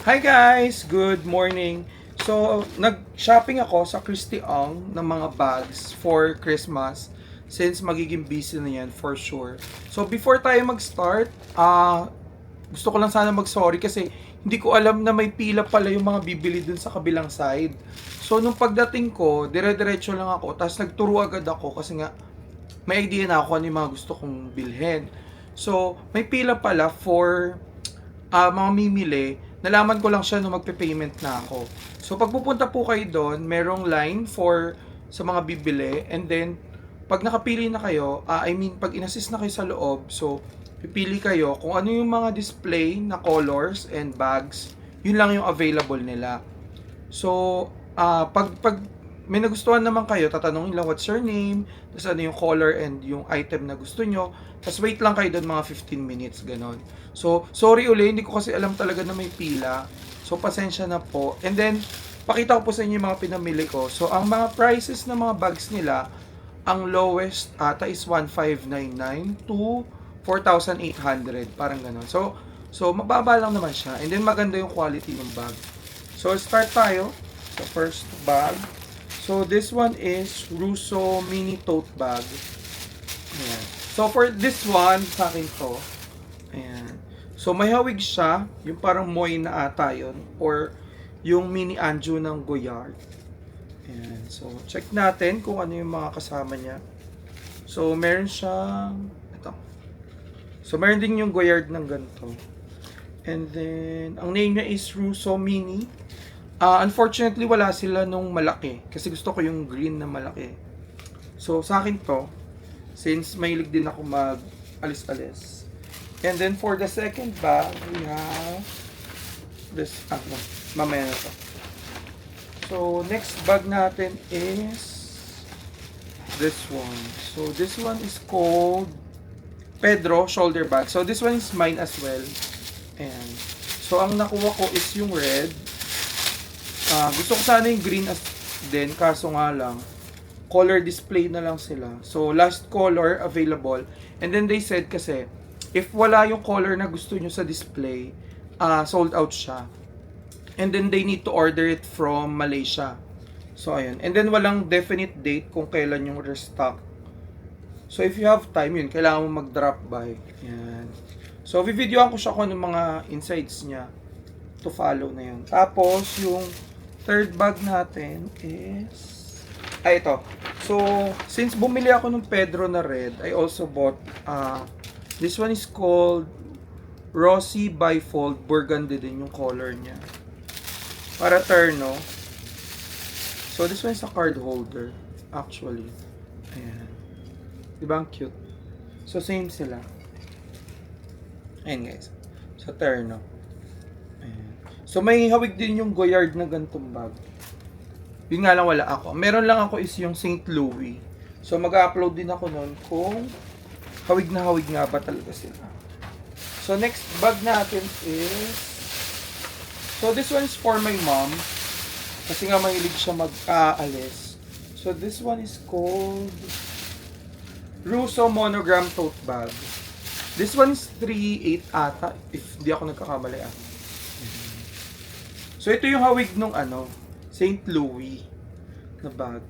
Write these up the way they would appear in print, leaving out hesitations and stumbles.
Hi guys! Good morning! So, nag-shopping ako sa Christy Ong ng mga bags for Christmas since magiging busy na yan for sure. So, before tayo mag-start, gusto ko lang sana mag-sorry kasi hindi ko alam na may pila pala yung mga bibili dun sa kabilang side. So, nung pagdating ko, dire-diretso lang ako, tapos nagturo agad ako kasi nga may idea na ako ano yung mga gusto kong bilhin. So, may pila pala for mga mimili, nalaman ko lang siya nung magpe-payment na ako. So pag pupunta po kayo doon, merong line for sa mga bibili, and then pag nakapili na kayo, pag in-assist na kayo sa loob, so pipili kayo kung ano yung mga display na colors and bags, yun lang yung available nila. So, pag may nagustuhan naman kayo, tatanungin lang what's your name, tapos ano yung color and yung item na gusto nyo, tapos wait lang kayo doon mga 15 minutes, ganon. So, sorry uli, hindi ko kasi alam talaga na may pila. So, pasensya na po. And then, pakita ko po sa inyo yung mga pinamili ko. So, ang mga prices ng mga bags nila, ang lowest ata is 1,599 to 4,800, parang ganon. So mababa lang naman siya. And then, maganda yung quality ng bag. So, start tayo sa first bag. So, this one is Russo Mini Tote Bag. Ayan. So, for this one, sa akin to. Ayan. So, may hawig siya. Yung parang moy na ata yun. Or yung mini Anju ng Goyard. Ayan. So, check natin kung ano yung mga kasama niya. So, meron siyang ito. So, meron din yung Goyard ng ganito. And then, ang name niya is Russo Mini. Unfortunately, wala sila nung malaki. Kasi gusto ko yung green na malaki. So, sa akin to, since mahilig din ako mag-alis-alis. And then, for the second bag, we have this, mamaya na to. So, next bag natin is this one. So, this one is called Pedro Shoulder Bag. So, this one is mine as well. And so, ang nakuha ko is yung red. Gusto ko sana yung green as din, kaso nga lang, color display na lang sila. So, last color available. And then they said kasi, if wala yung color na gusto nyo sa display, sold out siya. And then they need to order it from Malaysia. So, ayun. And then walang definite date kung kailan yung restock. So, if you have time, yun, kailangan mo mag-drop by. Yan. So, videoan ko siya kung anong mga insights niya to follow na yun. Tapos, yung third bag natin is ito. So, since bumili ako ng Pedro na red, I also bought this one is called Rossi Bifold. Burgundy din yung color niya. Para terno. So, this one is a card holder actually. Ayan. Diba ang cute? So, same sila. Ayan guys. So, terno. Ayan. So, may hawig din yung Goyard na gantong bag. Yun nga lang wala ako. Meron lang ako is yung St. Louis. So, mag-upload din ako nun kung hawig na hawig nga ba talaga sila. So, next bag natin is so, this one is for my mom. Kasi nga mahilig siya mag-aalis. So, this one is called Russo Monogram Tote Bag. This one is 3.8 ata, if di ako nagkakamali ah. So, ito yung hawig nung St. Louis na bag.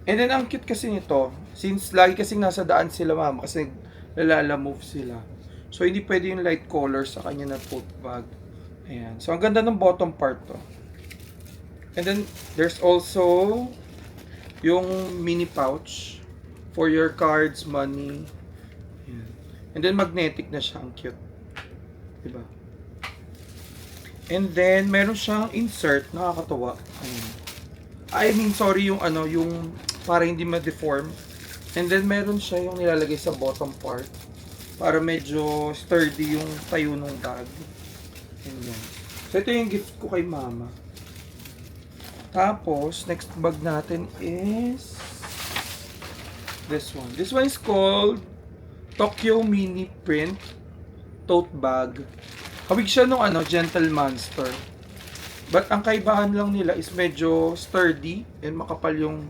And then, ang cute kasi nito, since lagi kasing nasa daan sila mama, kasi nalalamove sila. So, hindi pwede yung light color sa kanya na tote bag. Ayan. So, ang ganda ng bottom part to. And then, there's also yung mini pouch for your cards, money. Ayan. And then, magnetic na siya. Ang cute. Diba? And then, meron siyang insert. Nakakatawa. Sorry, yung para hindi ma-deform. And then, meron siya yung nilalagay sa bottom part. Para medyo sturdy yung tayo ng bag. And then, so, ito yung gift ko kay mama. Tapos, next bag natin is this one. This one is called Tokyo Mini Print Tote Bag. Hawig siya nung Gentle Monster. But ang kaibahan lang nila is medyo sturdy and makapal yung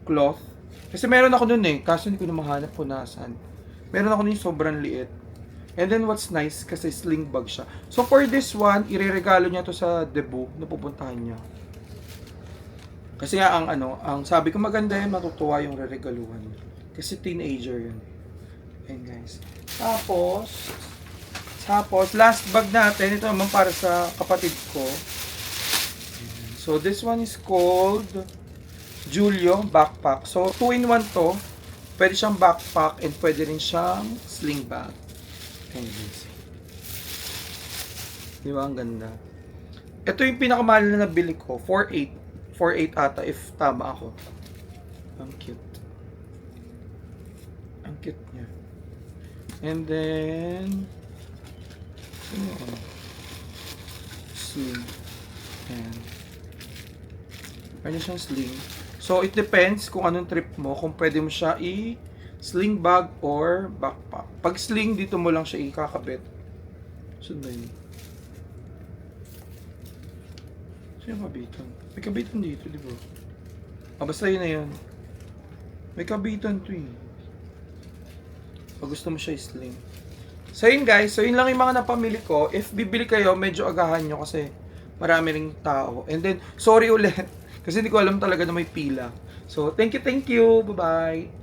cloth. Kasi meron ako nun kaso hindi ko na mahanap kung nasaan. Meron ako nun yung sobrang liit. And then what's nice, kasi sling bag siya. So for this one, ireregalo niya to sa debut na pupuntahan niya. Kasi nga ang sabi ko maganda yan, matutuwa yung reregaluhan. Kasi teenager yun. Ayan guys. Tapos, last bag natin, ito naman para sa kapatid ko. So this one is called Julio Backpack. So 2-in-1 to. Pwede siyang backpack and pwede rin siyang sling bag. Ayan guys. Di ba ang ganda? Ito yung pinakamahal na nabili ko. 4.8. 4.8 ata if tama ako. Ang cute. Ang cute niya. And then sling. Ayan. Ano siyang sling. So, it depends kung anong trip mo, kung pwede mo siya i-sling bag or backpack. Pag sling, dito mo lang siya ikakabit. Saan ba yun? Saan yung kabitan? May kabitan dito, di ba? Basta yun na yun. May kabitan to eh. Pag gusto mo siya i-sling. So yun guys, so yun lang yung mga napamili ko. If bibili kayo, medyo agahan nyo kasi marami ring tao. And then, sorry ulit. Kasi hindi ko alam talaga na may pila. So, thank you. Bye-bye.